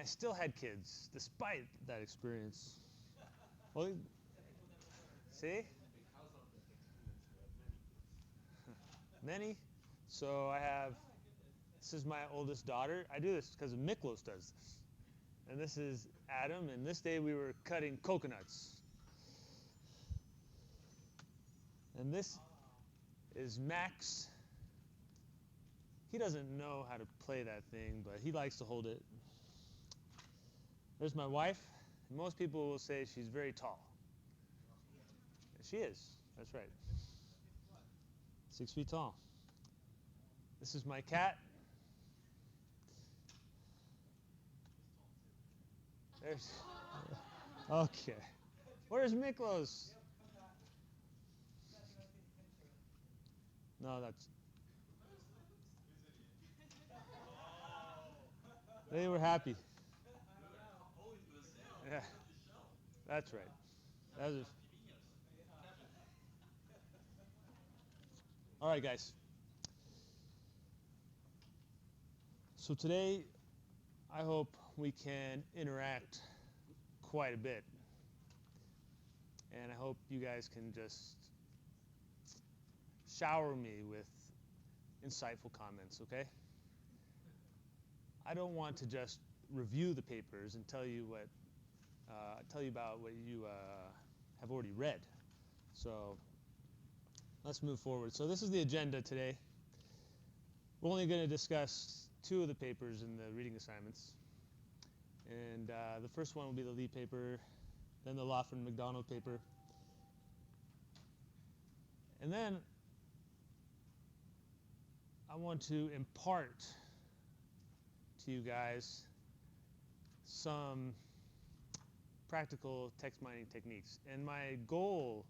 I still had kids despite that experience. Well, see? Many. So I have, this is my oldest daughter. I do this because Miklos does this. And this is Adam, and this day we were cutting coconuts. And this is Max. He doesn't know how to play that thing, but he likes to hold it. There's my wife. Most people will say she's very tall. She is. That's right. 6 feet tall. This is my cat. There's. Okay. Where's Miklos? No, that's. They were happy. Yeah, that's right. That was. All right, guys. So today, I hope we can interact quite a bit. And I hope you guys can just shower me with insightful comments, okay? I don't want to just review the papers and tell you about what you have already read. So let's move forward. So this is the agenda today. We're only going to discuss 2 of the papers in the reading assignments. And the first one will be the Lee paper, then the Lawford McDonald paper. And then I want to impart to you guys some practical text mining techniques. And my goal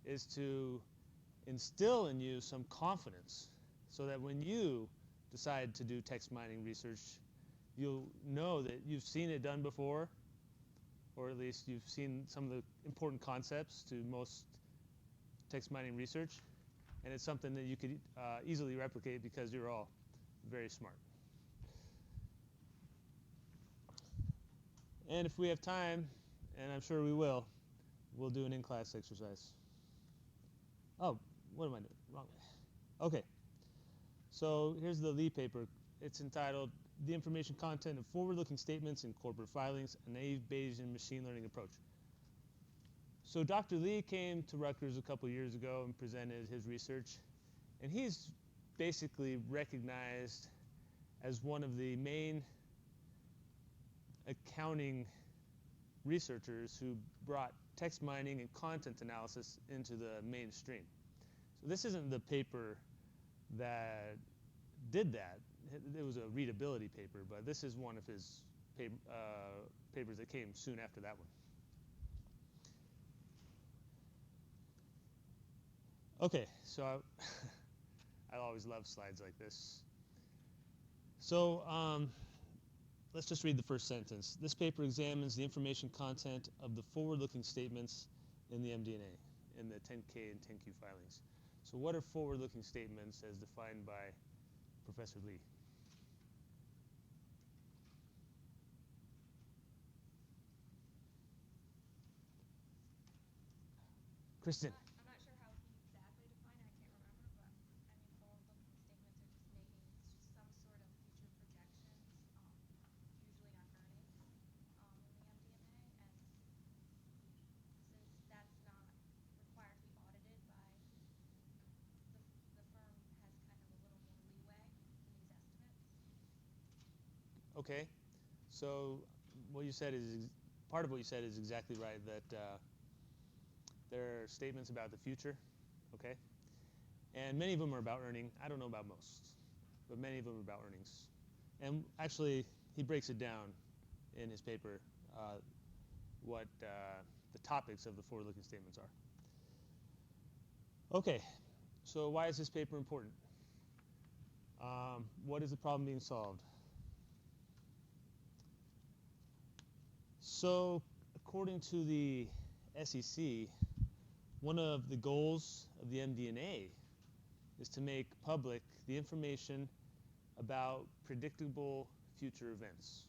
is to instill in you some confidence so that when you decide to do text mining research, you'll know that you've seen it done before, or at least you've seen some of the important concepts to most text mining research, and it's something that you could easily replicate because you're all very smart. And if we have time, and I'm sure we will, we'll do an in-class exercise. Oh, what am I doing? Wrong way. Okay. So here's the Lee paper. It's entitled The Information Content of Forward-Looking Statements in Corporate Filings, a Naive Bayesian Machine Learning Approach. So Dr. Lee came to Rutgers a couple years ago and presented his research. And he's basically recognized as one of the main accounting researchers who brought text mining and content analysis into the mainstream. So this isn't the paper that did that. It was a readability paper, but this is one of his papers that came soon after that one. Okay, so I always love slides like this. So let's just read the first sentence. This paper examines the information content of the forward-looking statements in the MD&A, in the 10K and 10Q filings. So what are forward-looking statements as defined by Professor Lee? Kristen. I'm not sure how he exactly defined it. I can't remember, but I mean, forward-looking statements are just making some sort of future projections, usually on earnings in the MD&A, and since that's not required to be audited by the firm has kind of a little more leeway in these estimates. Okay, so what you said is part of what you said is exactly right. That there are statements about the future, okay, and many of them are about earning. I don't know about most, but many of them are about earnings. And actually, he breaks it down in his paper what the topics of the forward-looking statements are. Okay, so why is this paper important? What is the problem being solved? So, according to the SEC, one of the goals of the MD&A is to make public the information about predictable future events.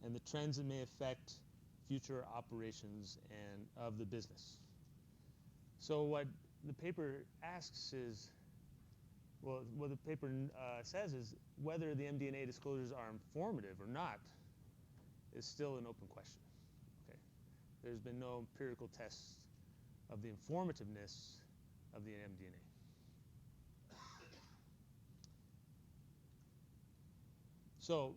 and the trends that may affect future operations and of the business. So what the paper asks is, well, what the paper says is whether the MD&A disclosures are informative or not is still an open question. Okay, there's been no empirical tests of the informativeness of the MD&A. So,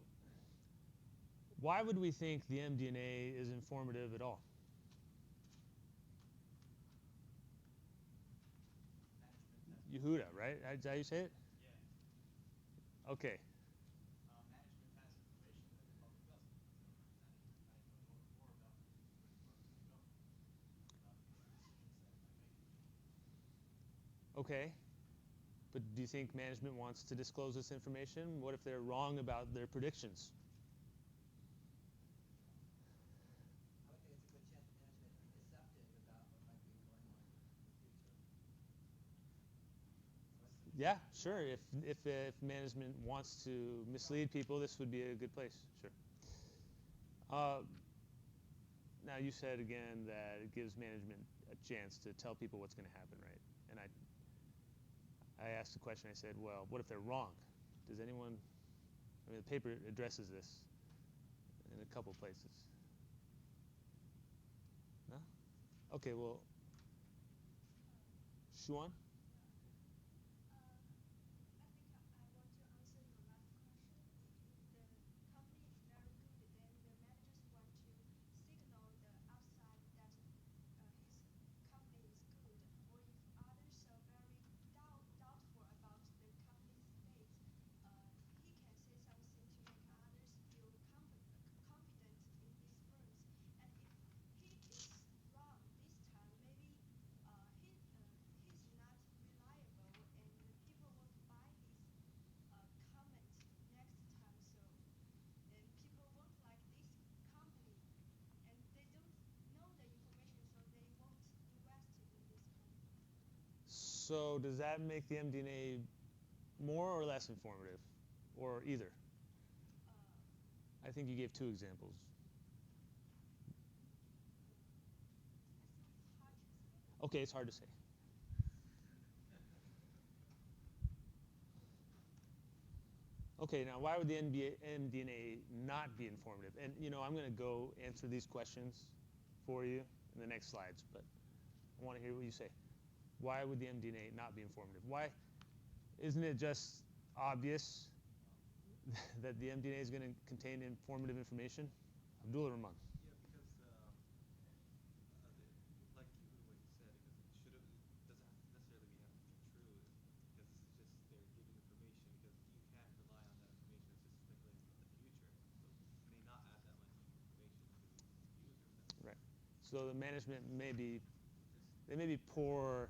why would we think the MD&A is informative at all? Yehuda, right? Is that how you say it? Yeah. Okay. Management has information that the public doesn't. So I know more about the people where the public don't, about the decisions that it might make. Okay. But do you think management wants to disclose this information? What if they're wrong about their predictions? I would think it's a good chance for management to be deceptive about what might be going on in the future. Yeah, sure. If management wants to mislead people, this would be a good place. Sure. Now you said again that it gives management a chance to tell people what's going to happen, right? And I asked the question. I said, well, what if they're wrong? Does anyone? I mean, the paper addresses this in a couple places. No? Okay. Well, Shuan. So does that make the MD&A more or less informative, or either? I think you gave two examples. Okay, it's hard to say. Okay, now why would the MD&A not be informative? And I'm going to go answer these questions for you in the next slides, but I want to hear what you say. Why would the MD&A not be informative? Why isn't it just obvious that the MD&A is going to contain informative information? Abdul Rahman. Yeah, because like what you said, because it doesn't necessarily have to be true, because it's just they're giving information because you can't rely on that information. It's just speculating about the future. So may not add that much information to the user. Right. So the management may be poor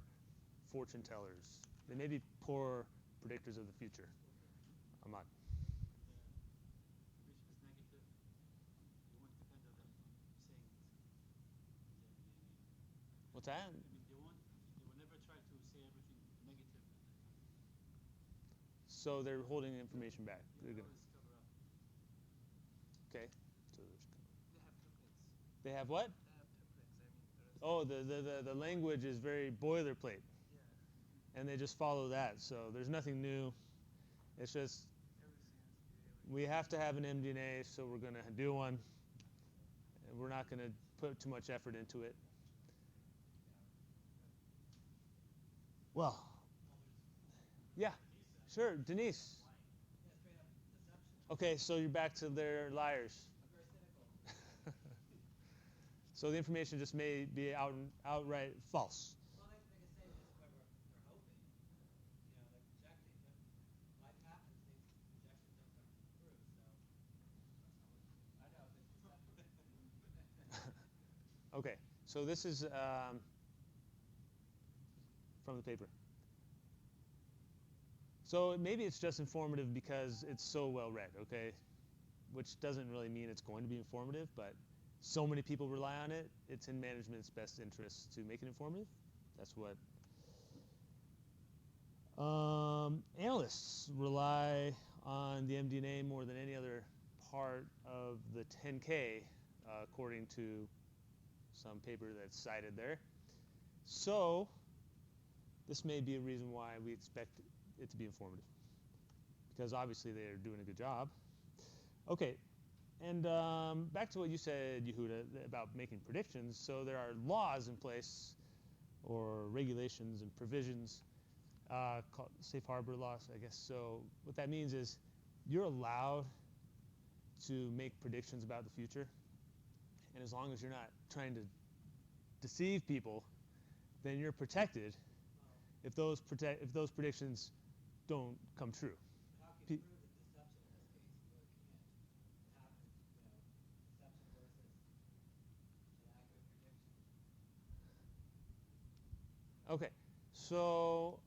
fortune tellers. They may be poor predictors of the future. Ahmad. Information is negative. You won't depend on them saying it. What's that? I mean, they will never try to say everything negative. So they're holding information back. They They're always gonna, cover up. okay. So They have they have templates. what? They have templates. I mean, Oh, the language is very boilerplate, yeah. and they just follow that. So there's nothing new. It's just we have to have an MD&A, so we're going to do one, and we're not going to put too much effort into it. Well, yeah, sure, Denise. Yeah, straight up deception. Okay, so you're back to their liars. I'm very cynical. So the information just may be outright false. Well, they can say just what they're hoping. They're projecting, but life happens. Projections don't come through, so I know it's deceptive. Okay, so this is from the paper. So maybe it's just informative because it's so well read, okay? Which doesn't really mean it's going to be informative, but so many people rely on it, it's in management's best interest to make it informative. That's what analysts rely on the MD&A more than any other part of the 10K, according to some paper that's cited there. So this may be a reason why we expect it to be informative, because obviously they're doing a good job. Okay, and back to what you said, Yehuda, about making predictions. So there are laws in place, or regulations and provisions, called safe harbor laws, I guess. So what that means is you're allowed to make predictions about the future, and as long as you're not trying to deceive people, then you're protected if those predictions don't come true. How can you prove the deception in this case? You really can't. It happens, deception versus an accurate prediction. Okay, so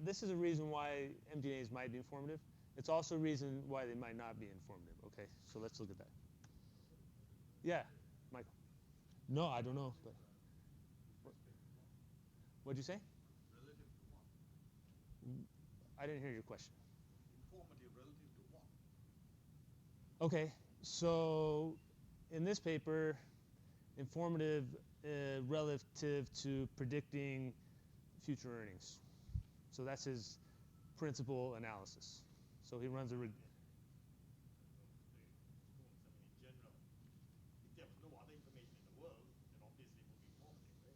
this is a reason why MD&As might be informative. It's also a reason why they might not be informative. Okay, so let's look at that. Yeah, Michael. No, I don't know. But what'd you say? Relative to what? I didn't hear your question. Informative relative to what? Okay, so in this paper, informative relative to predicting future earnings. So that's his principal analysis. So he runs a In general, if there was no other information in the world, then obviously it would be informative, right?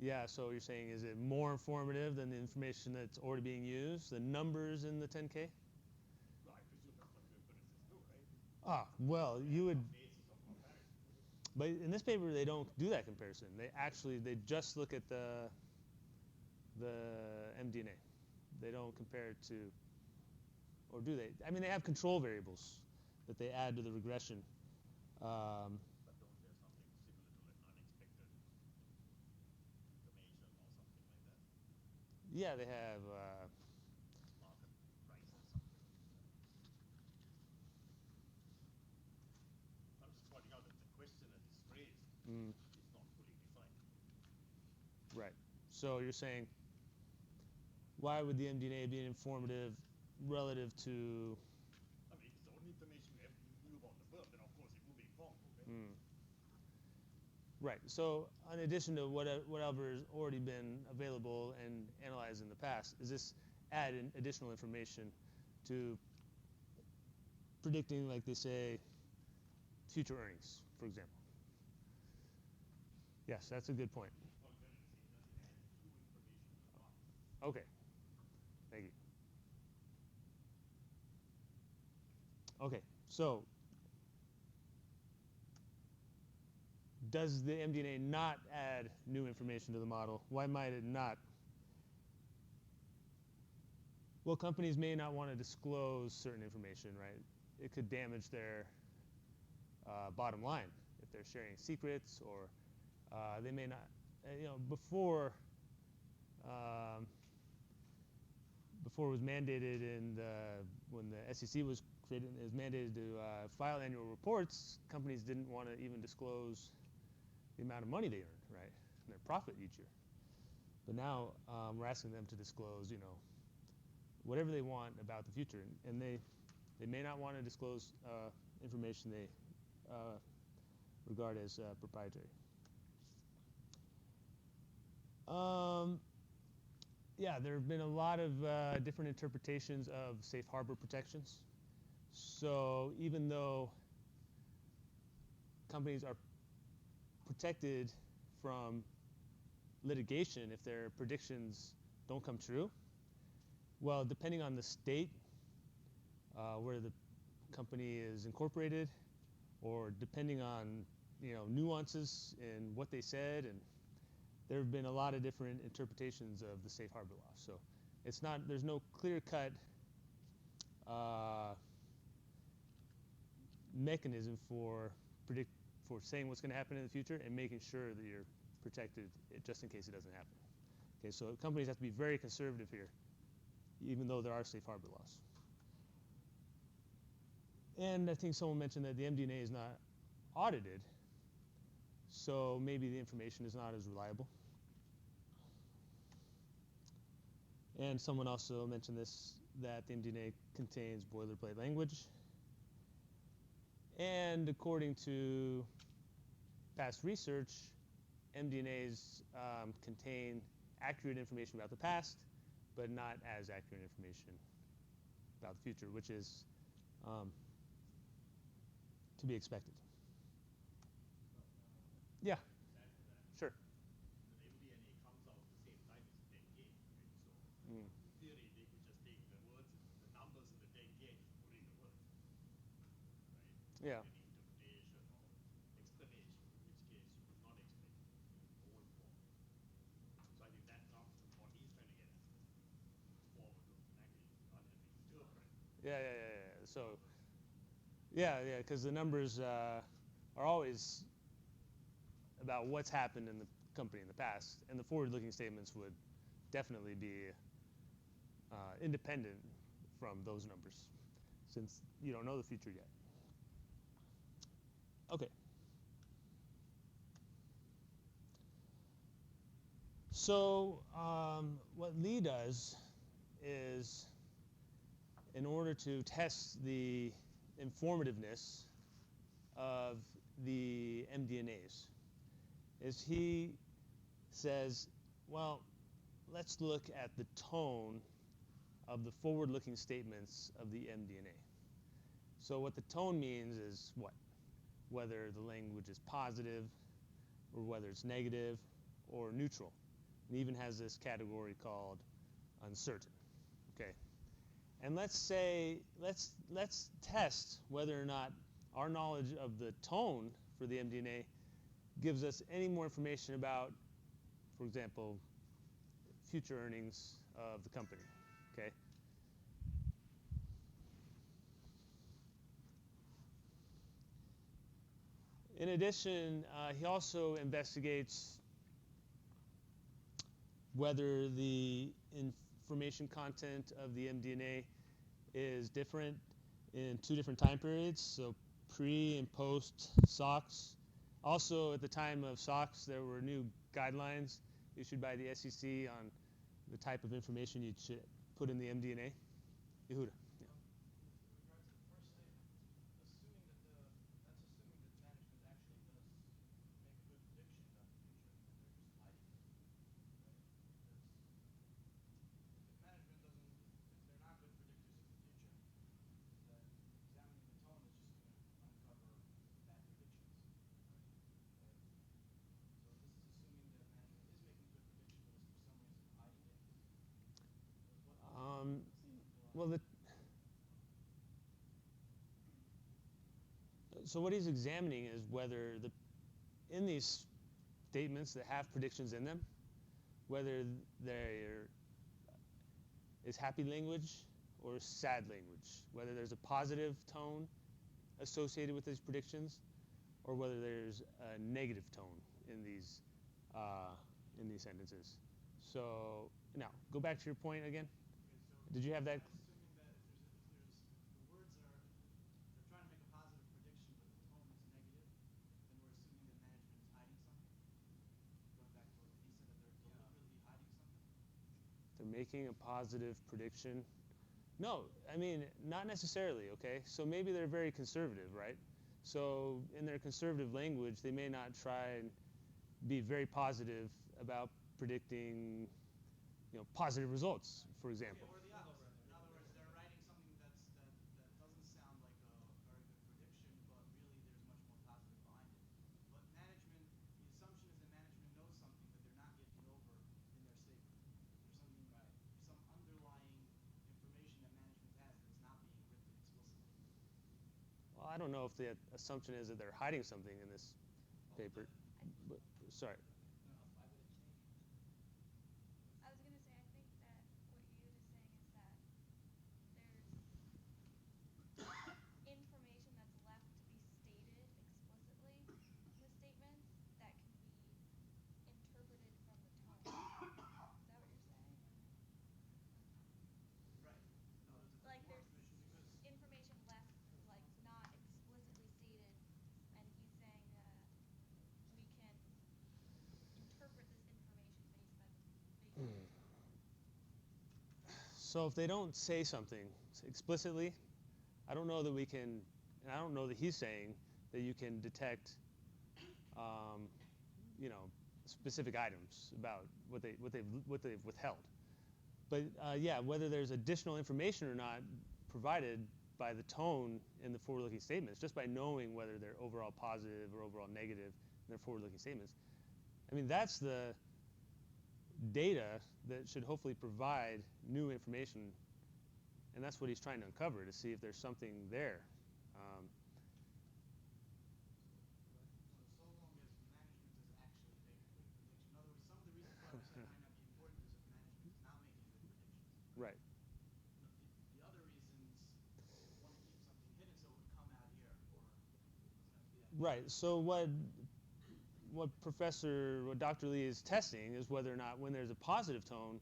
yeah, so you're saying, is it more informative than the information that's already being used, the numbers in the 10K? Well, I presume that's what the empiricists do, right? Well, you would, Basis of comparison. but in this paper they don't do that comparison. They just look at the MD&A. They don't compare it to, or do they? I mean, they have control variables that they add to the regression. But don't there's something similar to like unexpected information or something like that? Yeah, they have. Market prices, something like that. I'm just pointing out that the question that is raised Mm, is not fully defined. right. So you're saying, why would the MD&A be informative relative to? I mean, if it's the only information we knew about the world, then of course it will be informative, right? Right. So in addition to whatever has already been available and analyzed in the past, is this add in additional information to predicting, like they say, future earnings, for example? Yes, that's a good point. Okay. Thank you. Okay. So does the MD&A not add new information to the model? Why might it not? Well, companies may not want to disclose certain information, right? It could damage their bottom line if they're sharing secrets, or they may not. Before it was mandated, when the SEC was created, it was mandated to file annual reports. Companies didn't want to even disclose the amount of money they earned, right, and their profit each year. But now we're asking them to disclose, whatever they want about the future, and they may not want to disclose information they regard as proprietary. Yeah, there have been a lot of different interpretations of safe harbor protections. So even though companies are protected from litigation if their predictions don't come true, well, depending on the state where the company is incorporated, or depending on nuances in what they said, and there have been a lot of different interpretations of the safe harbor law. So there's no clear-cut mechanism for saying what's going to happen in the future and making sure that you're protected just in case it doesn't happen. Okay, so companies have to be very conservative here, even though there are safe harbor laws. And I think someone mentioned that the MD&A is not audited, so maybe the information is not as reliable. And someone also mentioned this, that the MD&A contains boilerplate language. And according to past research, MD&As contain accurate information about the past, but not as accurate information about the future, which is to be expected. Yeah. Add to that, Sure. the MD&A comes out at the same time as the 10K, right? So Mm. in theory, they could just take the words, the numbers in the 10K and just put in the words, right? Yeah. Any interpretation or explanation, in which case you would not explain it in old form. So I think that comes to what he's trying to get at. Forward looking, actually, rather than interpret. Yeah. So, yeah, because the numbers are always about what's happened in the company in the past, and the forward-looking statements would definitely be independent from those numbers, since you don't know the future yet. Okay. So what Lee does is, in order to test the informativeness of the MD&As, is he says, well, let's look at the tone of the forward-looking statements of the MD&A. So what the tone means is what? Whether the language is positive, or whether it's negative, or neutral. It even has this category called uncertain. Okay. And let's test whether or not our knowledge of the tone for the MD&A gives us any more information about, for example, future earnings of the company. Okay. In addition, he also investigates whether the information content of the MD&A is different in two different time periods, so pre and post SOX. Also, at the time of SOX, there were new guidelines issued by the SEC on the type of information you should put in the MD&A. Yehuda. Yeah. With regard to the first statement, assuming that management actually does make a good prediction about the future and they're just hiding it, right? Because if management doesn't, if they're not good predictors of the future, then examining the tone is just going to uncover bad predictions, right? So this is assuming that management is making a good prediction, but is for some reason hiding it. Well, so what he's examining is whether in these statements that have predictions in them, whether there is happy language or sad language, whether there's a positive tone associated with these predictions, or whether there's a negative tone in these sentences. So now, go back to your point again. Okay, so Did you have that? assuming that if the words are, they're trying to make a positive prediction, but the tone is negative, then we're assuming that management is hiding something. Going back to what he said, that they're deliberately hiding something. They're making a positive prediction. No, I mean, not necessarily, okay? So maybe they're very conservative, right? So in their conservative language, they may not try and be very positive about predicting, positive results, for example. Okay, or the opposite. In other words, they're writing something that doesn't sound like a very good prediction, but really there's much more positive behind it. But management, the assumption is that management knows something that they're not yet get over in their statement. There's some underlying information that management has that's not being written explicitly. Well, I don't know if the assumption is that they're hiding something in this paper. But, sorry. No, why would it change? I was going to say, I think that what Yud is saying is that there's information that's left to be stated explicitly in the statements that can be interpreted from the tone. Is that what you're saying? Right. No, there's a Like bit more there's information because information left, like not explicitly stated, and he's saying that we can So if they don't say something explicitly, I don't know that we can, and I don't know that he's saying that you can detect, you know, specific items about what they've withheld. But yeah, whether there's additional information or not provided by the tone in the forward-looking statements, just by knowing whether they're overall positive or overall negative in their forward-looking statements, I mean, that's the data that should hopefully provide new information, and that's what he's trying to uncover, to see if there's something there. So long as management is actually making good prediction. In other words, some of the reasons why we said it might not be important is if management is not making good predictions. Right. The other reasons want to keep something hidden so it would come out here, or doesn't have to be that. Right. So what Dr. Lee is testing is whether or not when there's a positive tone,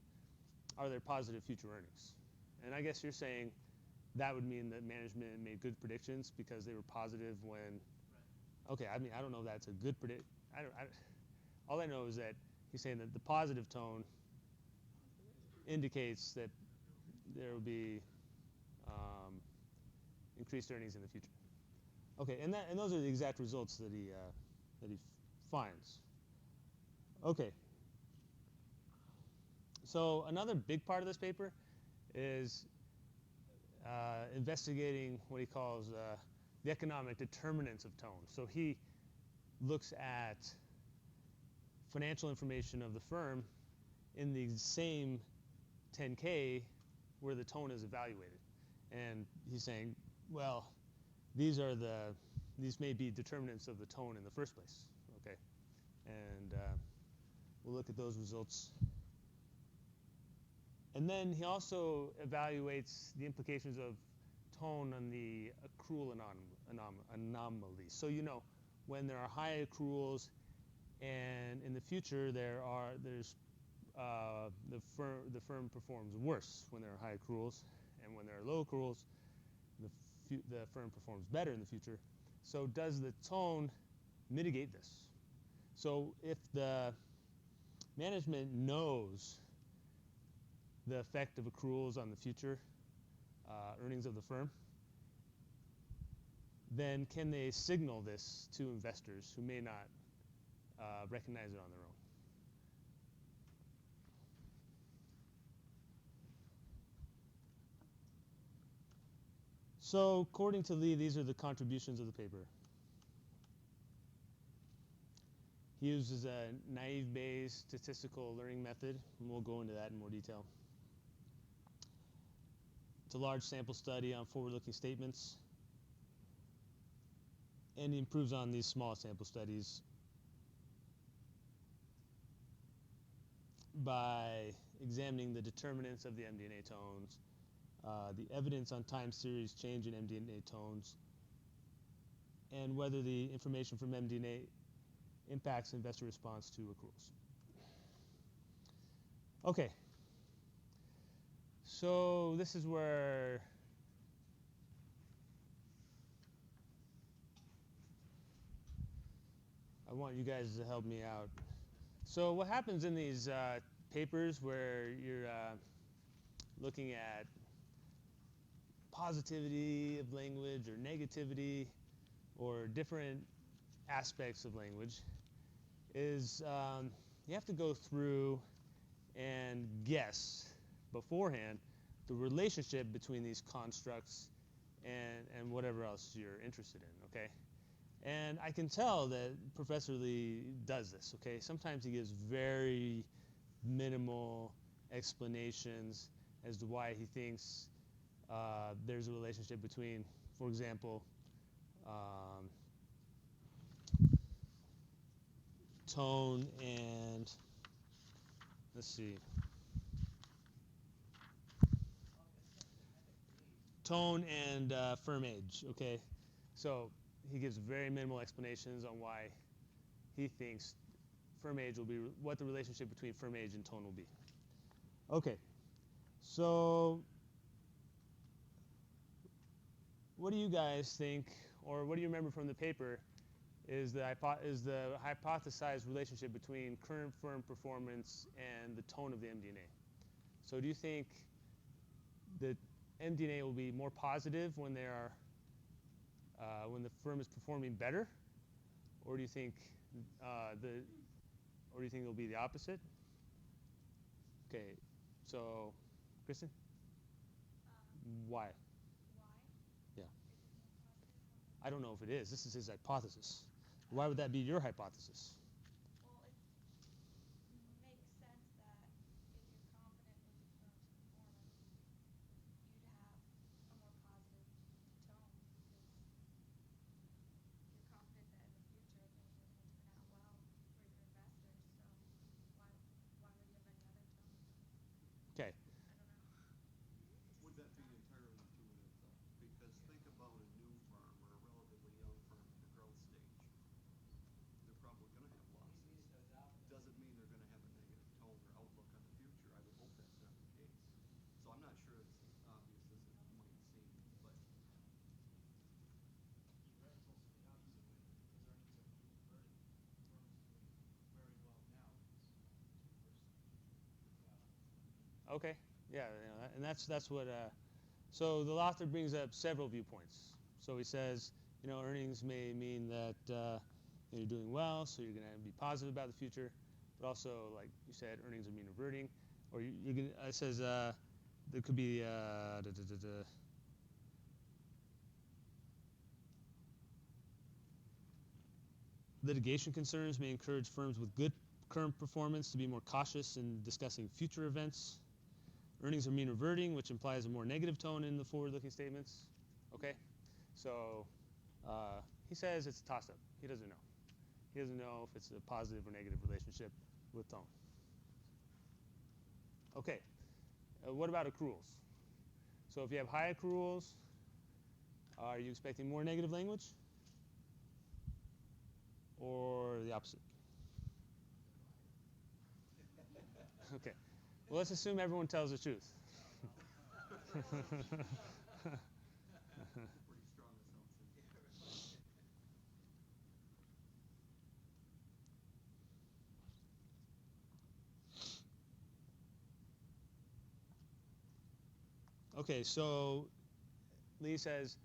are there positive future earnings? And I guess you're saying that would mean that management made good predictions because they were positive when. Right. Okay. I mean, I don't know if that's a good predict. All I know is that he's saying that the positive tone indicates that there will be increased earnings in the future. Okay, and those are the exact results that he finds. Okay. So another big part of this paper is investigating what he calls the economic determinants of tone. So he looks at financial information of the firm in the same 10K where the tone is evaluated. And he's saying, well, these may be determinants of the tone in the first place. Okay, and we'll look at those results. And then he also evaluates the implications of tone on the accrual anomalies. So when there are high accruals, and in the future the firm performs worse when there are high accruals, and when there are low accruals, the firm performs better in the future. So does the tone mitigate this? So if the management knows the effect of accruals on the future earnings of the firm, then can they signal this to investors who may not recognize it on their own? So according to Lee, these are the contributions of the paper. He uses a naive-Bayes statistical learning method, and we'll go into that in more detail. It's a large sample study on forward-looking statements, and he improves on these small sample studies by examining the determinants of the MD&A tones, the evidence on time series change in MD&A tones, and whether the information from MD&A impacts investor response to accruals. Okay. So this is where I want you guys to help me out. So what happens in these papers where you're looking at positivity of language or negativity or different aspects of language is you have to go through and guess beforehand the relationship between these constructs and whatever else you're interested in, okay? And I can tell that Professor Lee does this, okay? Sometimes he gives very minimal explanations as to why he thinks there's a relationship between, for example, tone and, let's see, tone and firm age, okay? So he gives very minimal explanations on why he thinks firm age will be, what the relationship between firm age and tone will be. Okay, so what do you guys think, or what do you remember from the paper is the hypothesized relationship between current firm performance and the tone of the MD&A? So do you think the MD&A will be more positive when they are when the firm is performing better, or do you think it'll be the opposite? Okay, so Kristen, why? Why? Yeah. Is it more positive? I don't know if it is. This is his hypothesis. Why would that be your hypothesis? Well, it makes sense that if you're confident with the firm's performance, you'd have a more positive tone because you're confident that in the future things are going to turn out well for your investors. So why would you have any other tone? Okay. I don't know. Would that be entirely intuitive, though? Because think about a new firm or a relatively young firm in the growth stage. They're probably going to have losses. Doesn't mean they're going to have a negative tone or outlook on the future. I would hope that's not the case. So I'm not sure it's as obvious as it might seem, but Yeah, it's also the opposite way because earnings are mean reverting. Firms doing very well now is to reverse in the future. Okay. Yeah, and that's what. So the author brings up several viewpoints. So he says, earnings may mean that you're doing well, so you're going to be positive about the future, but also, like you said, earnings are mean reverting, or you're going. It says there could be litigation concerns may encourage firms with good current performance to be more cautious in discussing future events. Earnings are mean reverting, which implies a more negative tone in the forward-looking statements. Okay, so he says it's a toss-up. He doesn't know. He doesn't know if it's a positive or negative relationship with tone. Okay, what about accruals? So if you have high accruals, are you expecting more negative language? Or the opposite? Okay, well, let's assume everyone tells the truth. pretty strong assumption. Okay, so Lee says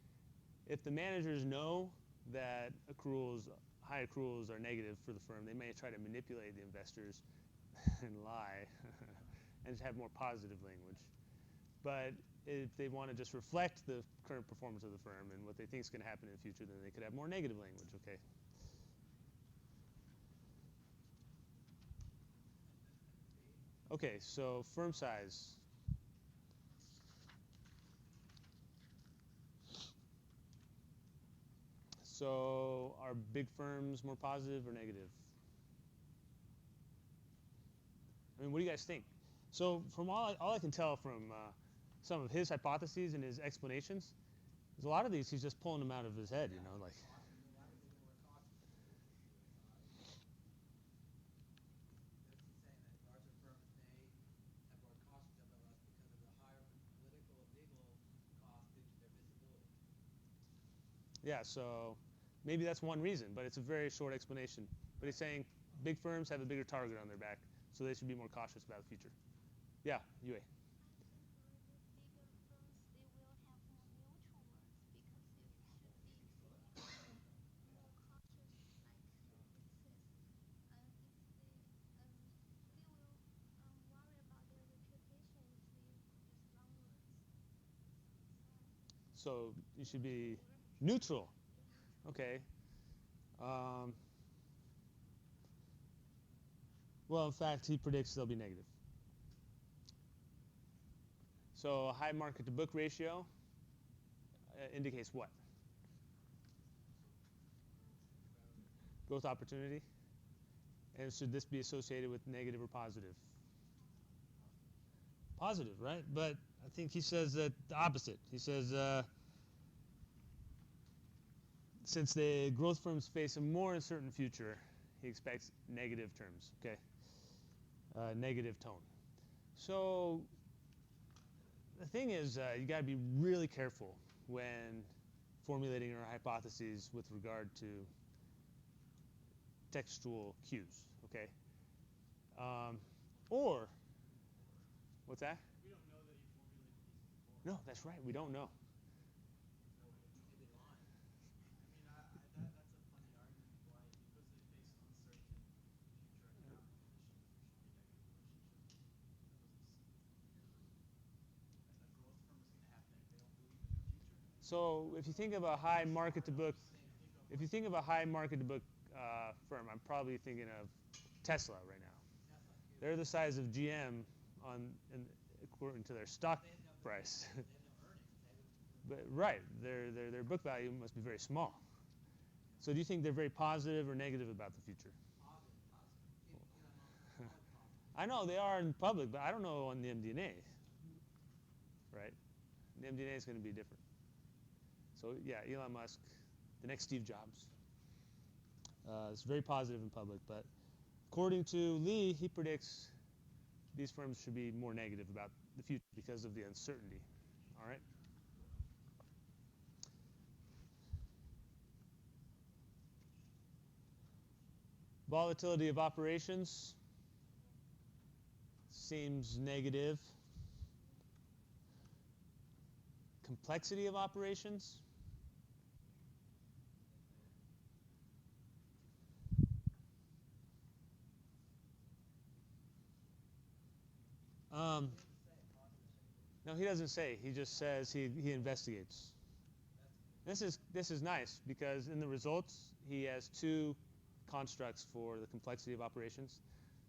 if the managers know that high accruals are negative for the firm, they may try to manipulate the investors and lie and have more positive language. But if they want to just reflect the current performance of the firm and what they think is going to happen in the future, then they could have more negative language. Okay. Okay, so firm size. So are big firms more positive or negative? I mean, what do you guys think? So from all I can tell from some of his hypotheses and his explanations, is a lot of these he's just pulling them out of his head, like. Why would they be more cautious? This is saying that larger firms may have more cautious MLS because of the higher political and legal costs due to their visibility. Yeah, so maybe that's one reason, but it's a very short explanation. But he's saying big firms have a bigger target on their back, so they should be more cautious about the future. Yeah, Yue. So you should be neutral. Okay. Well, in fact, he predicts they'll be negative. So a high market to book ratio indicates what? Growth opportunity. And should this be associated with negative or positive? Positive, right? But I think he says that the opposite. He says since the growth firms face a more uncertain future, he expects negative terms. Okay, negative tone. So the thing is, you got to be really careful when formulating your hypotheses with regard to textual cues. Okay, or what's that? We don't know that he formulated these before. No, that's right. We don't know. So we could be lying. I mean, that's a funny argument why, because they face uncertain future economic conditions, there should be a negative relationship. That doesn't seem. A growth firm is going to have they don't believe in the future. So if you think of a high market to book, if you think of a high market to book firm, I'm probably thinking of Tesla right now. Tesla, huge. They're the size of GM according to their stock They have no, price. They have no earnings. But right, their book value must be very small. So do you think they're very positive or negative about the future? Positive, positive. Elon Musk is always positive. I know they are in public, but I don't know on the MD&A. Right? The MD&A is going to be different. So yeah, Elon Musk, the next Steve Jobs, is very positive in public. But according to Lee, he predicts these firms should be more negative about the future because of the uncertainty. All right? Volatility of operations seems negative. Complexity of operations. No, he doesn't say. He just says he investigates. This is nice because in the results he has two constructs for the complexity of operations.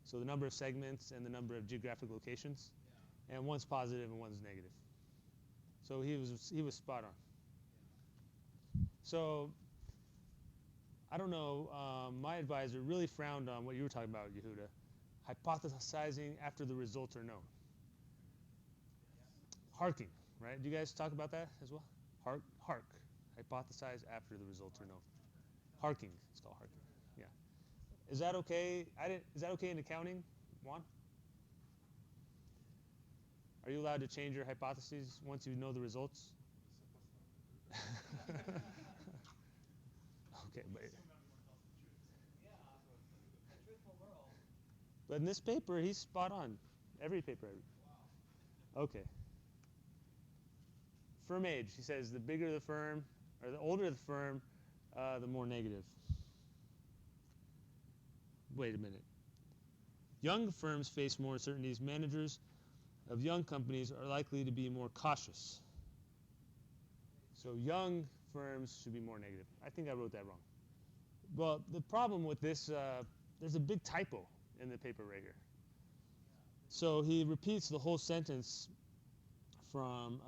So the number of segments and the number of geographic locations, and one's positive and one's negative. So he was spot on. So I don't know. My advisor really frowned on what you were talking about, Yehuda, hypothesizing after the results are known. Harking, right? Do you guys talk about that as well? Hark. Hypothesize after the results are known. Harking. It's called harking. Yeah. Is that okay? Is that okay in accounting, Juan? Are you allowed to change your hypotheses once you know the results? Okay, but Yeah, a truthful world. but in this paper, he's spot on. Every paper. Wow. Okay. Firm age. He says the bigger the firm, or the older the firm, the more negative. Wait a minute. Young firms face more uncertainties. Managers of young companies are likely to be more cautious. So young firms should be more negative. I think I wrote that wrong. Well, the problem with this, there's a big typo in the paper right here. So he repeats the whole sentence from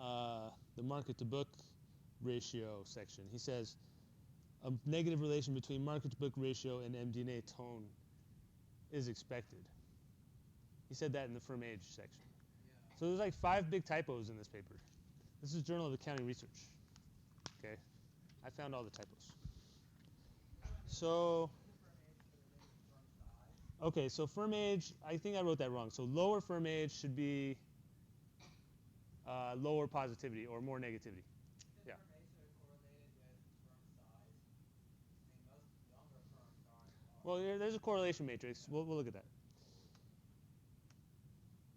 the market to book ratio section. He says a negative relation between market to book ratio and MD&A tone is expected. He said that in the firm age section. So there's like 5 big typos in this paper. This is Journal of Accounting Research. Okay, I found all the typos. So, okay, so firm age, I think I wrote that wrong. So lower firm age should be lower positivity or more negativity. Yeah. Well, there's a correlation matrix. We'll look at that.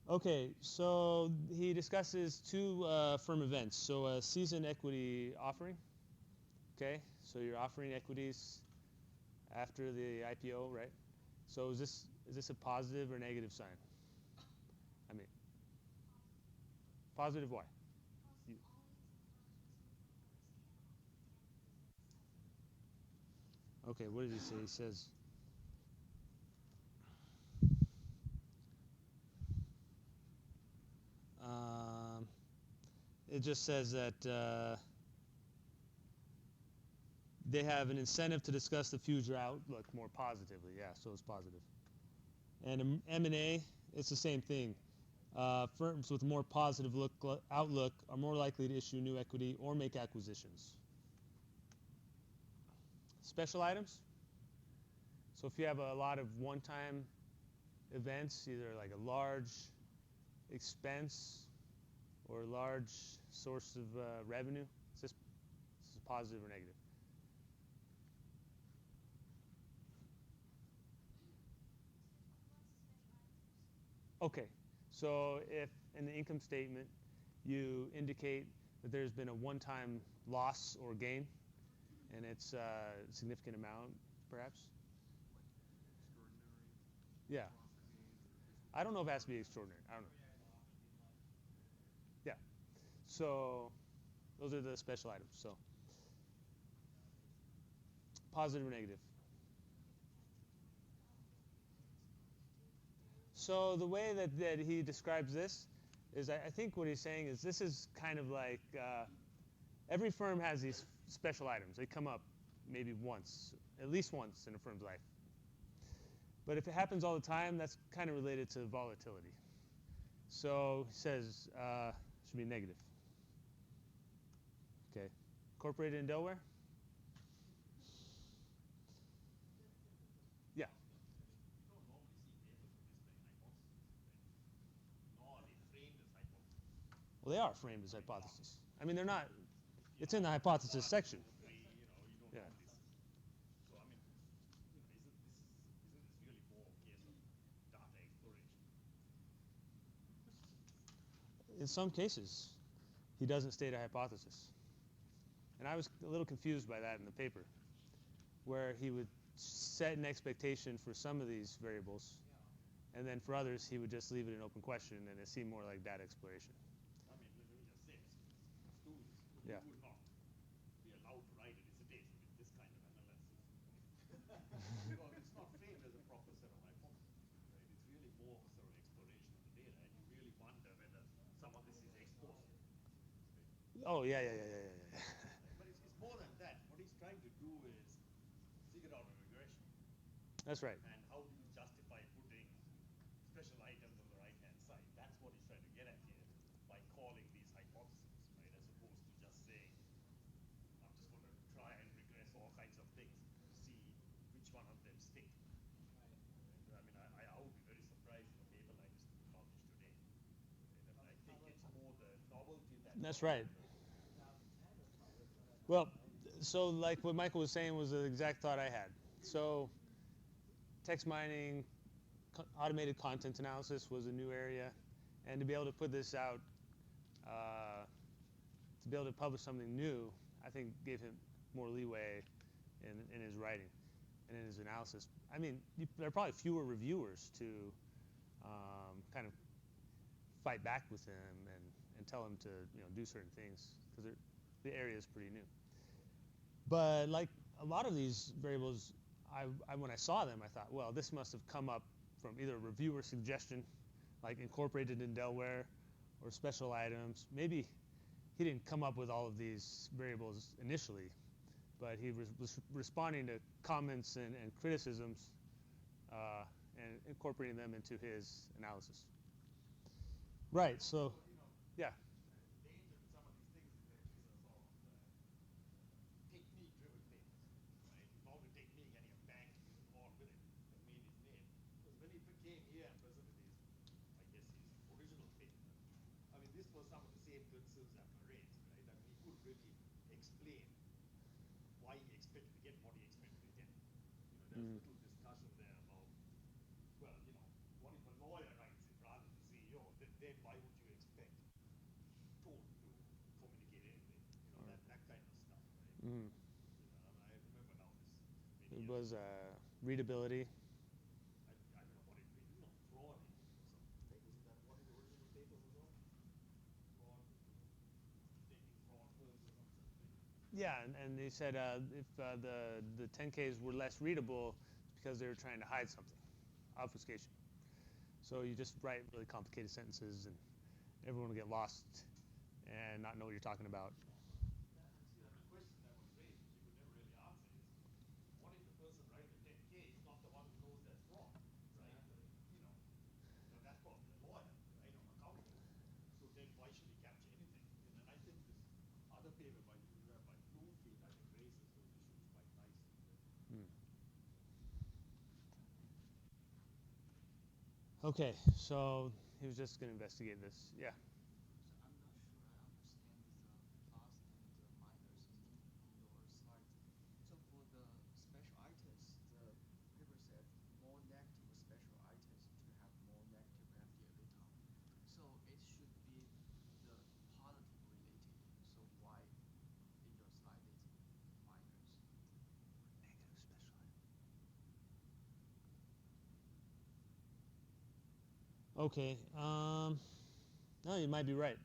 Okay, so he discusses 2 firm events. So a season equity offering. Okay, so you're offering equities after the IPO, right? So is this a positive or negative sign? I mean, positive why? Okay, what did he say? He says it just says that they have an incentive to discuss the future outlook more positively. Yeah, so it's positive. And M&A, it's the same thing. Firms with a more positive outlook are more likely to issue new equity or make acquisitions. Special items. So if you have a lot of one-time events, either like a large expense or a large source of revenue, is this positive or negative? Okay, so if in the income statement you indicate that there's been a one-time loss or gain, and it's a significant amount, perhaps. Extraordinary Yeah. loss or gain, or just I don't know if it has to be extraordinary. I don't know. Yeah. So those are the special items. So positive or negative. So the way that he describes this is I think what he's saying is this is kind of like every firm has these special items. They come up maybe once, at least once in a firm's life. But if it happens all the time, that's kind of related to volatility. So he says should be negative. Okay. Incorporated in Delaware? Yeah. You don't normally see papers with this many hypotheses, right? Nor are they framed as hypotheses. Well, they are framed as hypotheses. I mean, they're not. You It's know, in the hypothesis one, section. 2, 3, you know, you don't Yeah. normally see. So I mean, you know, isn't this really more a case of data exploration? In some cases, he doesn't state a hypothesis. And I was a little confused by that in the paper, where he would set an expectation for some of these variables, and then for others, he would just leave it an open question, and it seemed more like data exploration. I mean, let me just say, students Yeah. would not be allowed to write a dissertation with this kind of analysis. Because it's not framed as a proper set of hypotheses, right? It's really more of a sort of exploration of the data, and you really wonder whether some of this is exposed. Right? Oh, yeah. But it's more than that. What he's trying to do is figure out a regression. That's right. And how do you justify putting special items on the right-hand side? That's what he's trying to get at here by calling these hypotheses, right? As opposed to just saying, I'm just going to try and regress all kinds of things to see which one of them stick. Right? I mean, I would be very surprised if a paper like this could be published today. Right? I mean, I think it's more the novelty that. That's right. Well, so like what Michael was saying was the exact thought I had. So text mining, automated content analysis was a new area, and to be able to put this out, to be able to publish something new, I think gave him more leeway in his writing and in his analysis. I mean, there are probably fewer reviewers to kind of fight back with him and tell him to do certain things because the area is pretty new. But like a lot of these variables, when I saw them, I thought, well, this must have come up from either a reviewer suggestion, like incorporated in Delaware, or special items. Maybe he didn't come up with all of these variables initially, but he was responding to comments and criticisms and incorporating them into his analysis. Right, so, yeah. The danger with some of these things is that these are sort of technique-driven papers, right? With all the technique and your bank involved with it that made it made. Because when he came here and presented his, I guess his original paper, I mean, this was some of the same concerns that were raised, right? I mean, he couldn't really explain why he expected to get what he expected to get. You know, there's little discussion there about, well, you know, what if a lawyer writes it rather than the CEO? Then why would you expect tone to communicate anything? You know, that kind of stuff, right? Mm-hmm. You know, I remember now this. It was readability. I don't know what it means. You know, fraud or something. Right? Isn't that what his original paper was on? Fraud, taking fraud firms or something. Yeah, and they said if the 10Ks were less readable, it's because they were trying to hide something, obfuscation. So you just write really complicated sentences, and everyone will get lost and not know what you're talking about. See, the question that was raised, which you could never really answer, is what if the person writing the 10K is not the one who knows that's wrong, right? You know, that's probably a lawyer, right, or accountant. So then why should he capture anything? And I think this other paper by Bloomfield, I think, raises those issues quite nicely. Okay, so he was just going to investigate this. Yeah. So I'm not sure I understand the plus and the minus on your slide. So for the special items, the paper said more negative special items to have more negative MD&A return. So it should be the Okay. No, you might be right.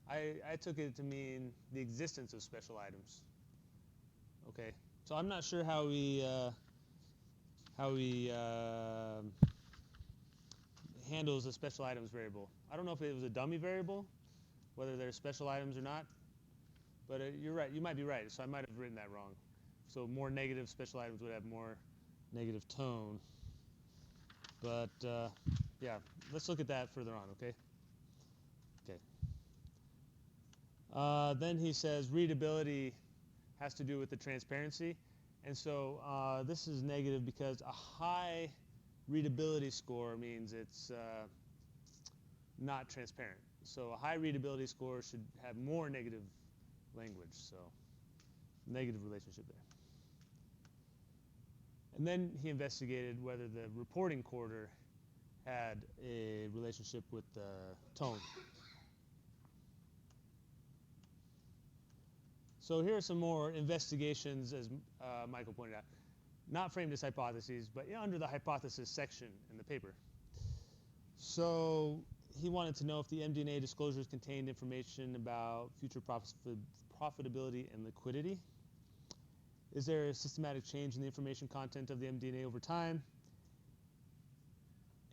I took it to mean the existence of special items. Okay. So I'm not sure how we handles a special items variable. I don't know if it was a dummy variable, whether they're special items or not. But you're right. You might be right. So I might have written that wrong. So more negative special items would have more negative tone. But yeah, let's look at that further on, okay? Okay. Then he says readability has to do with the transparency. And so this is negative because a high readability score means it's not transparent. So a high readability score should have more negative language. So negative relationship there. And then he investigated whether the reporting quarter had a relationship with the tone. So here are some more investigations, as Michael pointed out, not framed as hypotheses, but under the hypothesis section in the paper. So he wanted to know if the MD&A disclosures contained information about future profitability and liquidity. Is there a systematic change in the information content of the MD&A over time?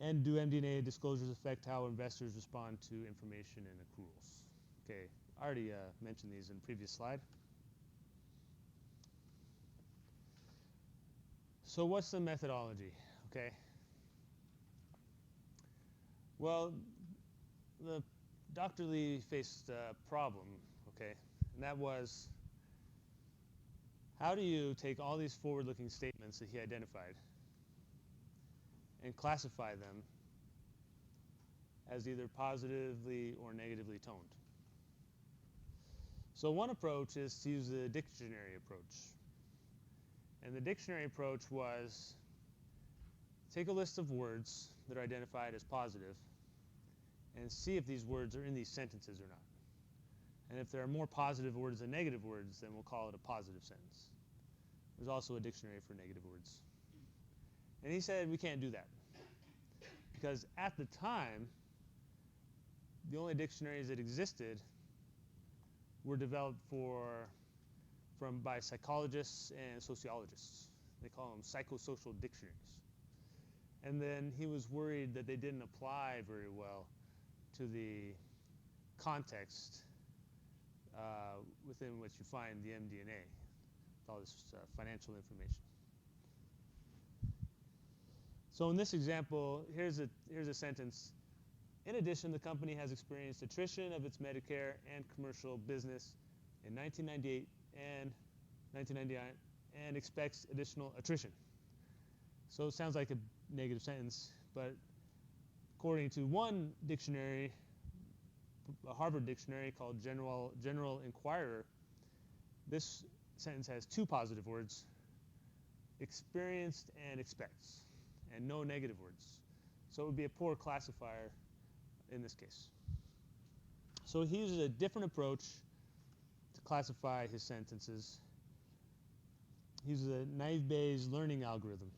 And do MD&A disclosures affect how investors respond to information and accruals? Okay, I already mentioned these in the previous slide. So what's the methodology? Okay. Well, Dr. Lee faced a problem, okay, and that was, how do you take all these forward-looking statements that he identified and classify them as either positively or negatively toned? So one approach is to use the dictionary approach. And the dictionary approach was take a list of words that are identified as positive and see if these words are in these sentences or not. And if there are more positive words than negative words, then we'll call it a positive sentence. There's also a dictionary for negative words. And he said we can't do that because at the time, the only dictionaries that existed were developed by psychologists and sociologists. They call them psychosocial dictionaries. And then he was worried that they didn't apply very well to the context within which you find the MD&A, with all this financial information. So in this example, here's a sentence. In addition, the company has experienced attrition of its Medicare and commercial business in 1998 and 1999 and expects additional attrition. So it sounds like a negative sentence, but according to one dictionary, a Harvard dictionary called General Inquirer, this sentence has two positive words, experienced and expects, and no negative words. So it would be a poor classifier in this case. So he uses a different approach to classify his sentences. He uses a naive Bayes learning algorithm.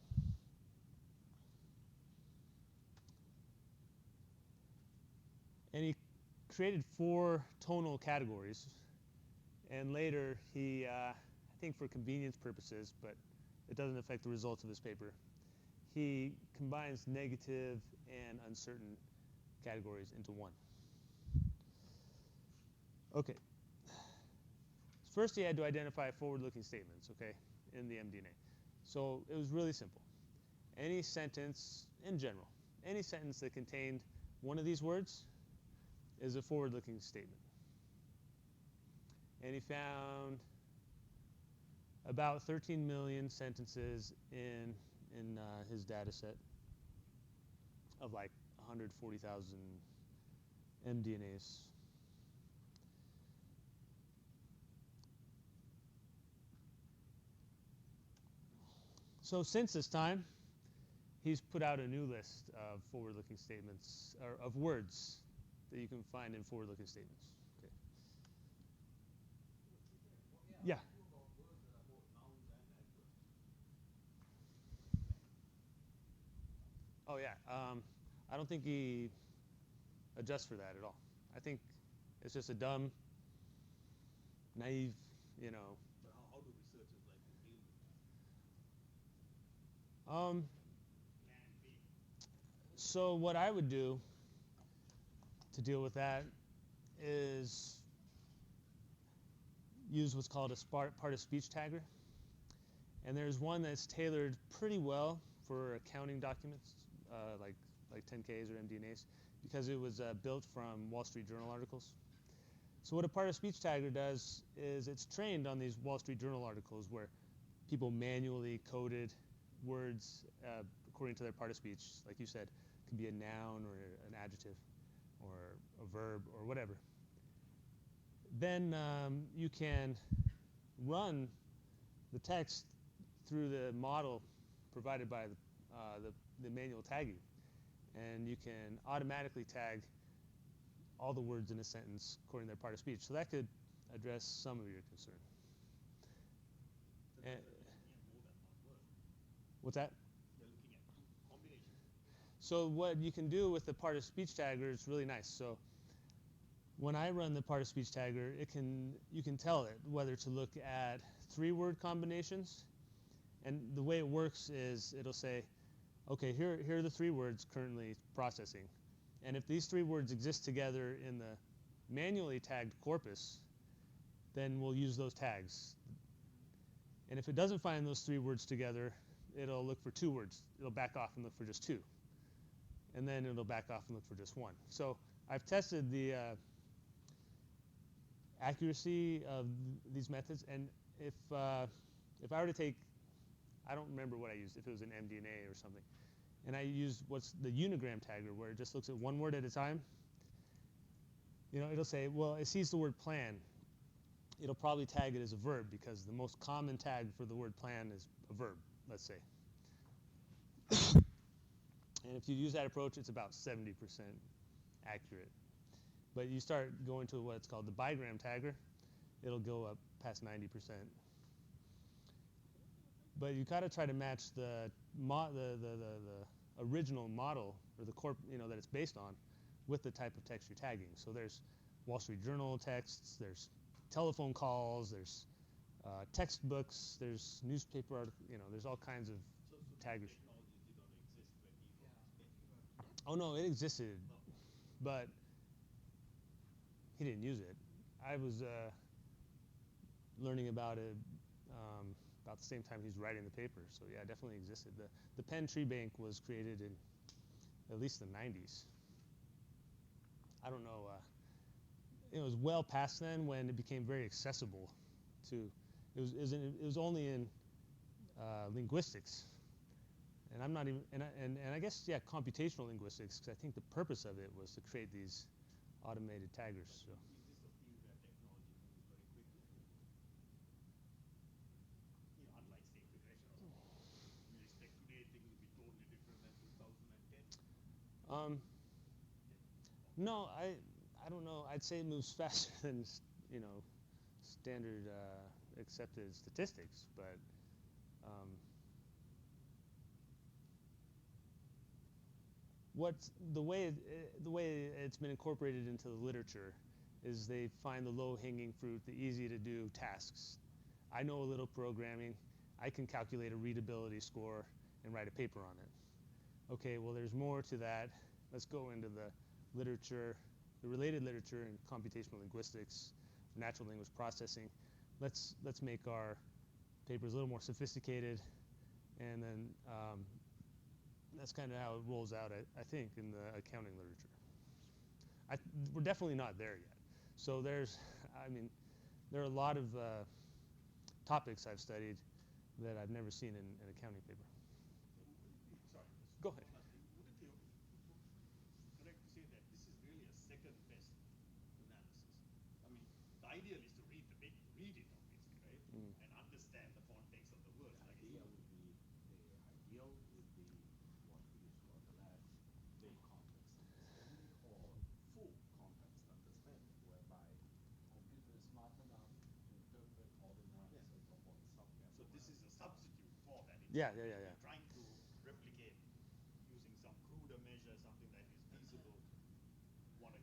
And he created 4 tonal categories. And later he, I think for convenience purposes, but it doesn't affect the results of his paper, he combines negative and uncertain categories into one. Okay. First he had to identify forward-looking statements, okay, in the MD&A. So it was really simple. Any sentence, in general, any sentence that contained one of these words is a forward-looking statement. And he found about 13 million sentences in his data set of like 140,000 MD&As. So since this time, he's put out a new list of forward-looking statements, or of words that you can find in forward-looking statements. Okay. Yeah. Oh yeah. I don't think he adjust for that at all. I think it's just a dumb, naive, you know. But how do researchers like to deal with that? Um, Plan B. so what I would do to deal with that is use what's called a part of speech tagger. And there's one that's tailored pretty well for accounting documents, like 10Ks or MD&As, because it was built from Wall Street Journal articles. So what a part of speech tagger does is it's trained on these Wall Street Journal articles where people manually coded words according to their part of speech. Like you said, it could be a noun or an adjective or a verb or whatever. Then you can run the text through the model provided by the manual tagging. And you can automatically tag all the words in a sentence according to their part of speech. So that could address some of your concern. They're And, looking at more than one word. what's that? They're looking at two combinations. So what you can do with the part of speech tagger is really nice. So when I run the part of speech tagger, you can tell it whether to look at 3-word combinations. And the way it works is it'll say, okay, here are the 3 words currently processing. And if these 3 words exist together in the manually tagged corpus, then we'll use those tags. And if it doesn't find those 3 words together, it'll look for 2 words. It'll back off and look for just 2. And then it'll back off and look for just 1. So I've tested the accuracy of these methods. And if I were to take, I don't remember what I used, if it was an MD&A or something, and I used what's the unigram tagger, where it just looks at 1 word at a time. You know, it'll say, well, it sees the word plan. It'll probably tag it as a verb because the most common tag for the word plan is a verb, let's say. And if you use that approach, it's about 70% accurate. But you start going to what's called the bigram tagger, it'll go up past 90%. But you got to try to match the original model or the corp, that it's based on, with the type of text you're tagging. So there's Wall Street Journal texts, there's telephone calls, there's textbooks, there's newspaper articles, there's all kinds of So taggers. technology did not exist when he was. Oh no, it existed, but he didn't use it. I was learning about it about the same time he was writing the paper. So yeah, it definitely existed. The Penn Tree Bank was created in at least the 90s. I don't know. It was well past then when it became very accessible to. It was only in linguistics, and I'm not even. And I guess computational linguistics, because I think the purpose of it was to create these automated taggers. So. Is this a field where technology moves very quickly? Unlike say figuration or something. You expect today things will be totally different than 2010? No, I don't know. I'd say it moves faster than standard accepted statistics, but what's the way it's been incorporated into the literature is they find the low-hanging fruit, the easy-to-do tasks. I know a little programming. I can calculate a readability score and write a paper on it. Okay, well, there's more to that. Let's go into the literature, the related literature in computational linguistics, natural language processing. Let's make our papers a little more sophisticated, and then that's kind of how it rolls out, I think, in the accounting literature. We're definitely not there yet. So there are a lot of topics I've studied that I've never seen in an accounting paper. Sorry. Go ahead. Would it be correct to say that this is really a second best analysis? I mean, the ideal is to read it, obviously, right? And understand the context of the words. The ideal would be what we use for the last very complex understanding or full context understanding, whereby computer is smart enough to interpret all the nuances of what the subject. So this is a substitute for that. Yeah. We're trying to replicate using some cruder measure, something that is feasible, what a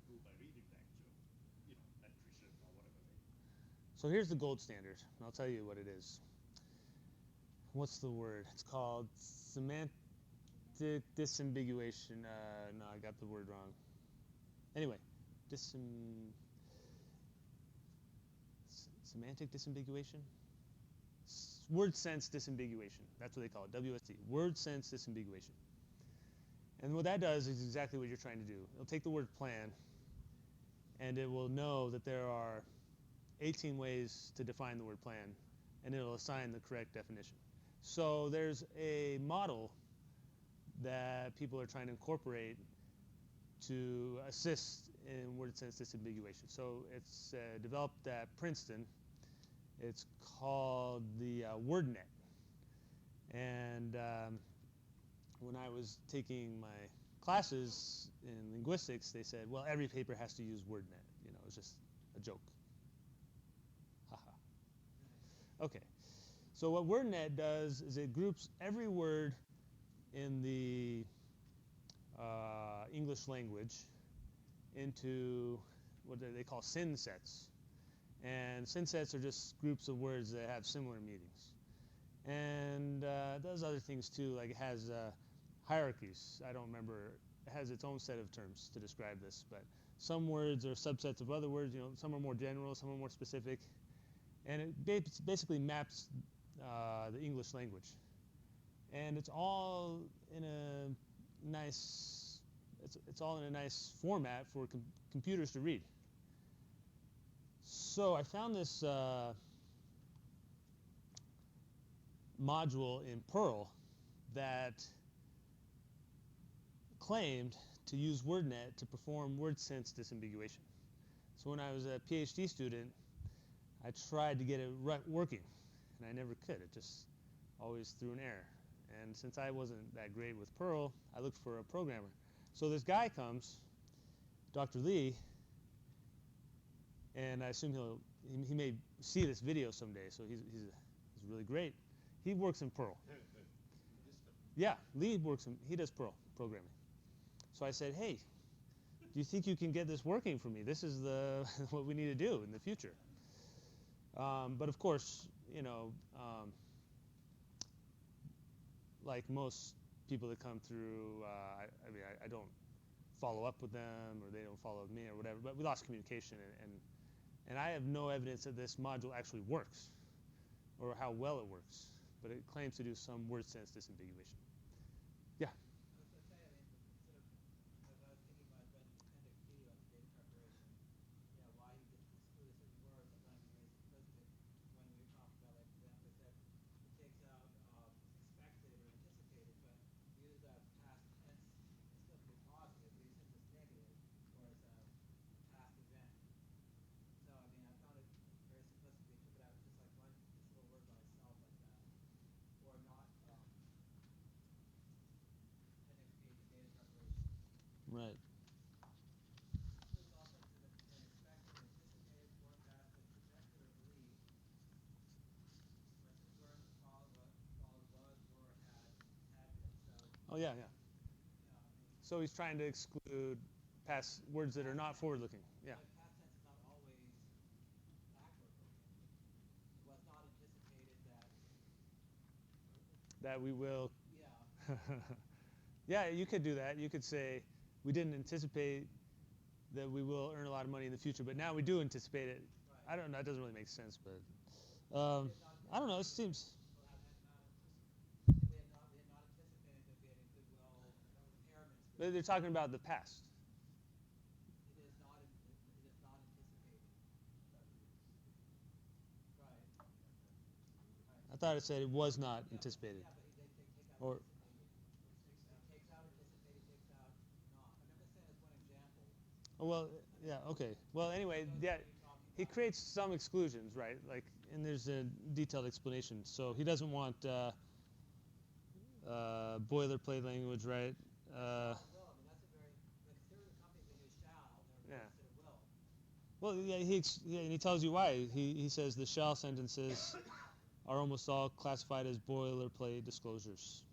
improve by reading the actual, attrition or whatever they. So here's the gold standard. And I'll tell you what it is. What's the word? It's called semantic disambiguation. No, I got the word wrong. Anyway, semantic disambiguation? Word sense disambiguation. That's what they call it, WSD. Word sense disambiguation. And what that does is exactly what you're trying to do. It'll take the word plan, and it will know that there are 18 ways to define the word plan, and it'll assign the correct definition. So there's a model that people are trying to incorporate to assist in word sense disambiguation. So it's developed at Princeton. It's called the WordNet. And when I was taking my classes in linguistics, they said, well, every paper has to use WordNet. It was just a joke. Haha. Okay. So what WordNet does is it groups every word in the English language into what they call syn sets. And syn sets are just groups of words that have similar meanings. And it does other things too, like it has hierarchies. I don't remember. It has its own set of terms to describe this, but some words are subsets of other words. Some are more general, some are more specific. And it basically maps the English language. And it's all in a nice, it's all in a nice format for computers to read. So I found this module in Perl that claimed to use WordNet to perform word sense disambiguation. So when I was a PhD student, I tried to get it working, and I never could. It just always threw an error. And since I wasn't that great with Perl, I looked for a programmer. So this guy comes, Dr. Lee, and I assume he may see this video someday, so he's really great. He works in Perl. Yeah, Lee he does Perl programming. So I said, hey, do you think you can get this working for me? This is what we need to do in the future. But of course, like most people that come through, I don't follow up with them, or they don't follow up with me, or whatever. But we lost communication, and I have no evidence that this module actually works, or how well it works. But it claims to do some word sense disambiguation. Yeah. I was going to say, as I was thinking about appendix B on the data preparation, why you just exclude certain words, I'm not being very simplistic. When we talk about, like, for example, it said it takes out expected or anticipated, but use past tense, it still could be positive, but since it's negative, or it's a past event. So, I found it very simplistic. They took it out just like this little word by itself like that. Or not appendix B, the data preparation. Right. Includes all sentences that contain expected, anticipated, forecasted, projected, or believed. For instance, verbs follow was, were, had been. So, Oh, yeah. So he's trying to exclude past words that are not forward-looking. Yeah. But past tense is not always backward-looking. It was not anticipated That we will. Yeah. Yeah, you could do that. You could say, we didn't anticipate that we will earn a lot of money in the future, but now we do anticipate it. Right. I don't know. That doesn't really make sense, but I don't know. It seems. We had not anticipated that we had a goodwill impairments. They're talking about the past. It is not anticipated. Right. I thought it said it was not anticipated. Yeah, but they take out Or. anticipated. It takes out anticipated, takes out not. I'm just saying as one example. Oh, well, yeah, okay. Well, anyway, yeah, he creates some exclusions, right? Like, and there's a detailed explanation. So he doesn't want boilerplate language, right? Will. That's a very, like, certain companies they use shall, they're opposed to will. Well, yeah, and he tells you why. He says the shall sentences are almost all classified as boilerplate disclosures.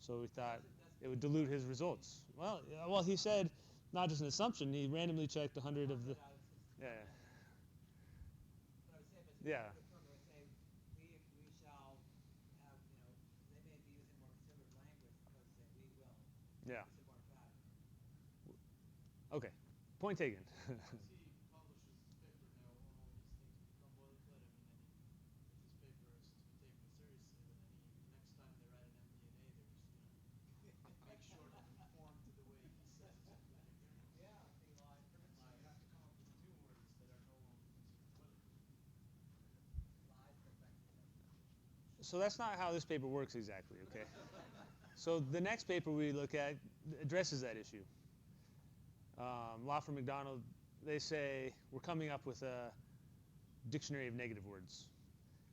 So we thought it would dilute his results. Well, he said not just an assumption. He randomly checked 100 of the. Yeah. But I would say if it's a Yeah. descriptive term, they would say, we shall have, they may be using more conservative language because they say we will. Yeah. It's more emphatic. Okay. Point taken. Once he publishes his paper now, won't all these things become boilerplate? I mean, if his paper is to be taken seriously, then next time they write an MD&A, they're just gonna make sure to conform to the way he says it's going to be taken. Yeah, see, law So you have to come up with new words that are no longer considered boilerplate. lies perfected. So that's not how this paper works exactly, okay? So the next paper we look at addresses that issue. Law firm McDonald, they say we're coming up with a dictionary of negative words.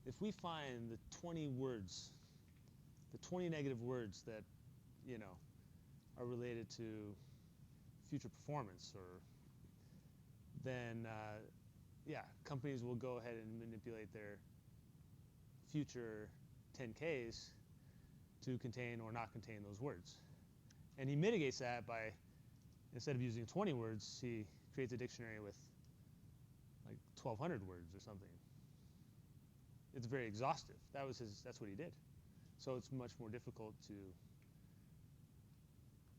If we find the 20 words, the 20 negative words that, are related to future performance, or then, companies will go ahead and manipulate their future 10Ks to contain or not contain those words. And he mitigates that by, instead of using 20 words, he creates a dictionary with like 1,200 words or something. It's very exhaustive. That's what he did. So it's much more difficult to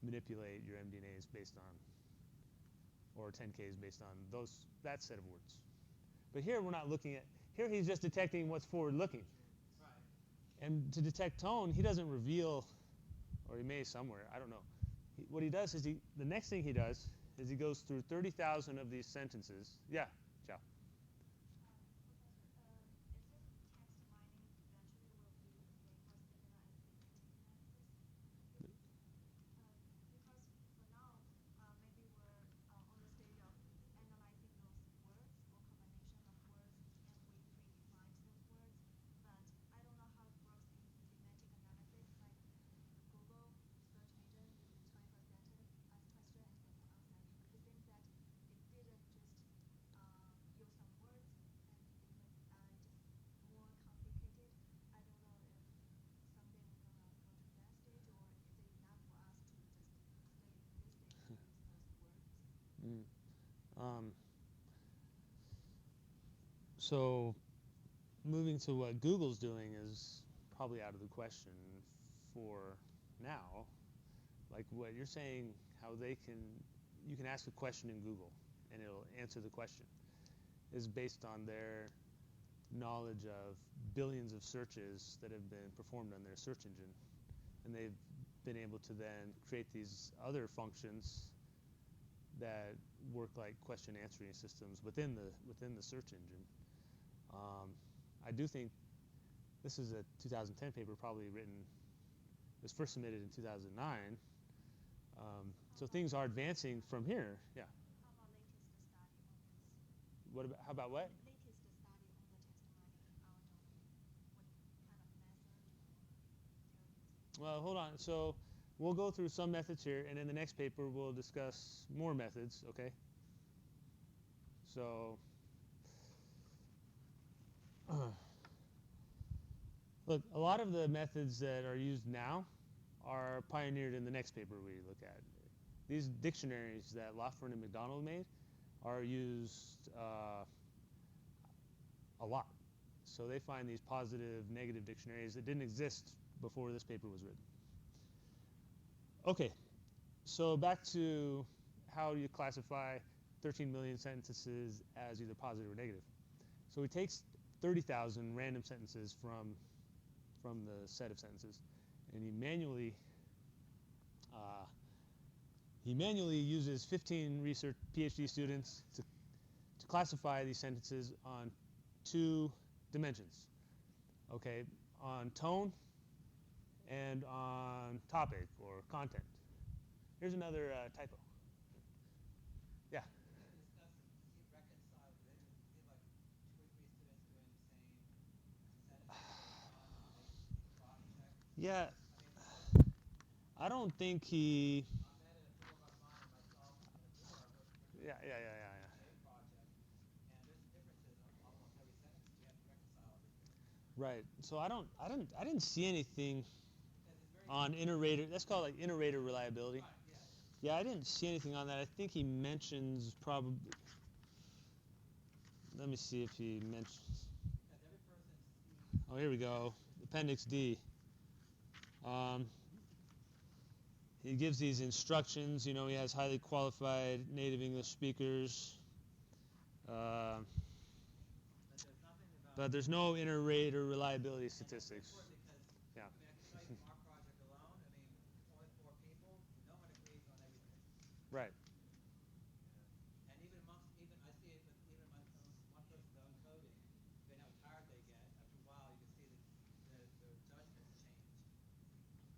manipulate your MD&As based on, or 10Ks based on that set of words. But here we're not looking at, here he's just detecting what's forward-looking. Right. And to detect tone, he doesn't reveal, or he may somewhere, I don't know. What he does is the next thing he does is he goes through 30,000 of these sentences. Yeah, Chow. Professor, is this text mining eventually will be the same or similar as statistical analysis? Because for now, maybe we're on the stage of analyzing those words or combination of words, and we predefine those words. But I don't know how it works in semantic analysis, like the Google search engine, you type a sentence, ask question, and get an answer. It seems that it didn't just use some words and just more complicated. I don't know if someday we're gonna go to that stage, or is it enough for us to just stay in this stage and use those words? So moving to what Google's doing is probably out of the question for now. Like what you're saying, how you can ask a question in Google and it'll answer the question, is based on their knowledge of billions of searches that have been performed on their search engine. And they've been able to then create these other functions that work like question answering systems within the search engine. I do think this is a 2010 paper, probably written. It was first submitted in 2009. So things are advancing from here. Yeah. How about latest study on this? How about what? Latest study on the text mining in our domain. What kind of method they're using? Well, hold on. So we'll go through some methods here, and in the next paper we'll discuss more methods, okay? So look, a lot of the methods that are used now are pioneered in the next paper we look at. These dictionaries that Lofgren and McDonald made are used a lot. So they find these positive, negative dictionaries that didn't exist before this paper was written. Okay, so back to how you classify 13 million sentences as either positive or negative. So he takes 30,000 random sentences from the set of sentences, and he manually uses 15 research PhD students to classify these sentences on 2 dimensions. Okay, on tone and on topic or content. Here's another typo. Yeah. Can you discuss, does he reconcile, do he have like 2 or 3 students doing the same sentence at the same time, and they cross-check? Yeah. I mean, I don't think he. Ahmed and a few of mine and myself and a few of our work Yeah. same project, and there's differences on almost every sentence. We have to reconcile everything. Right. So I didn't see anything Because it's very on iterator. That's called like iterator reliability. right, yes. Yeah, I didn't see anything on that. I think he mentions probably. Let me see if he mentions. Has every person seen? Oh, here we go. Appendix D. He gives these instructions. You know, he has highly qualified native English speakers. But there's nothing about. But there's no inter-rater reliability And that's statistics. important because Yeah. I mean I can tell you from our project alone. I mean only 4 people. No one agrees on everything. Right. And even amongst even I see it with even amongst one person's own coding, depending how tired they get, after a while you can see that their judgments change.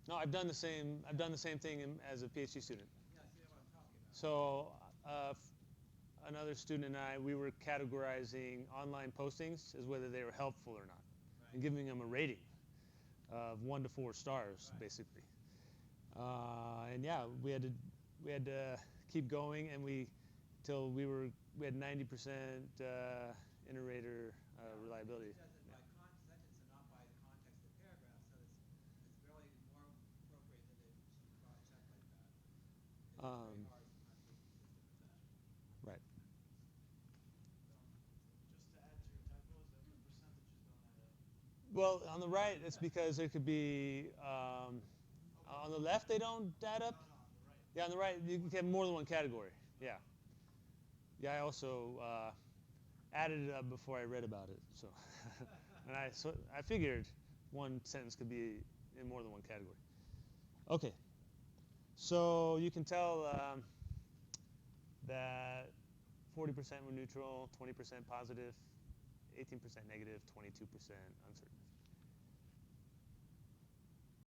No, I've done the same. I've done the same thing as a PhD student. Yeah, see what I'm talking about. So another student and I, we were categorizing online postings as whether they were helpful or not, and giving them a rating of 1 to 4 stars, basically. And yeah, we had to keep going, and till we had 90% inter-rater reliability. It does it by sentence and not by the context of the paragraph, so it's really more appropriate that it should be cross-checked like that. It's very hard sometimes to be consistent with that. Right. Just to add to your typos, the percentages don't add up. Well, on the right, it's because there could be on the left they don't add up. No, on the right. Yeah, on the right you can have more than one category. Yeah. Yeah, I also added it up before I read about it. So, and I figured one sentence could be in more than one category. Okay. So you can tell that 40% were neutral, 20% positive, 18% negative, 22% uncertain.